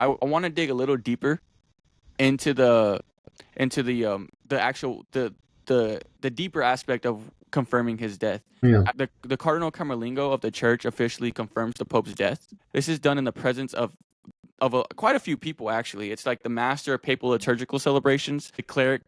I want to dig a little deeper into the actual the deeper aspect of confirming his death. Yeah. The Cardinal Camerlengo of the church officially confirms the Pope's death. This is done in the presence of quite a few people, actually. It's like the master of papal liturgical celebrations, the cleric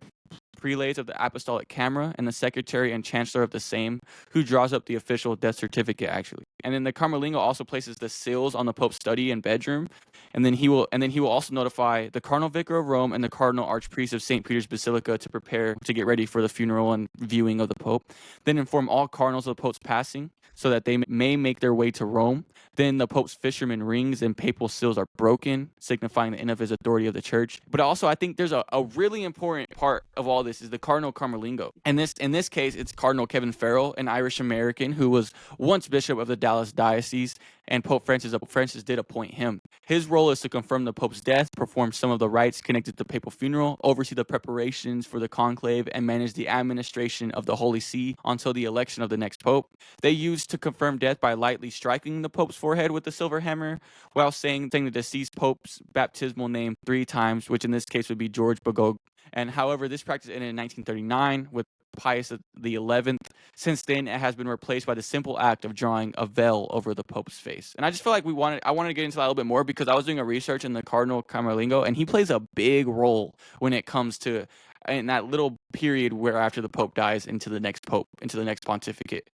prelates of the Apostolic Camera, and the secretary and chancellor of the same, who draws up the official death certificate, actually. And then the Camerlengo also places the seals on the Pope's study and bedroom, and then he will also notify the Cardinal Vicar of Rome and the Cardinal Archpriest of St. Peter's Basilica to prepare to get ready for the funeral and viewing of the Pope. Then inform all cardinals of the Pope's passing, so that they may make their way to Rome. Then the Pope's fisherman rings and papal seals are broken, signifying the end of his authority of the church. But also, I think there's a really important part of all this is the Cardinal Camerlengo. And in this case, it's Cardinal Kevin Farrell, an Irish American who was once bishop of the Dallas Diocese, and Pope Francis did appoint him. His role is to confirm the Pope's death, perform some of the rites connected to the papal funeral, oversee the preparations for the conclave, and manage the administration of the Holy See until the election of the next Pope. They used to confirm death by lightly striking the Pope's forehead with a silver hammer, while saying the deceased Pope's baptismal name 3 times, which in this case would be George Bogog. And however, this practice ended in 1939 with Pius XI. Since then, it has been replaced by the simple act of drawing a veil over the Pope's face. And I just feel like I wanted to get into that a little bit more because I was doing a research in the Cardinal Camerlengo, and he plays a big role when it comes to in that little period where after the Pope dies into the next Pope, into the next pontificate.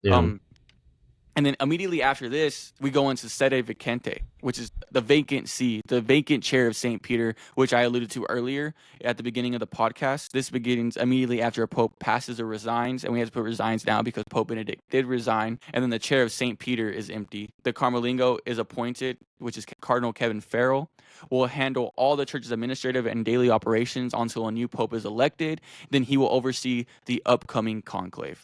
Yeah. Um, and then immediately after this, we go into sede vacante, which is the vacant see, the vacant chair of St. Peter, which I alluded to earlier at the beginning of the podcast. This begins immediately after a pope passes or resigns, and we have to put resigns down because Pope Benedict did resign, and then the chair of St. Peter is empty. The Camerlengo is appointed, which is Cardinal Kevin Farrell, will handle all the church's administrative and daily operations until a new pope is elected. Then he will oversee the upcoming conclave.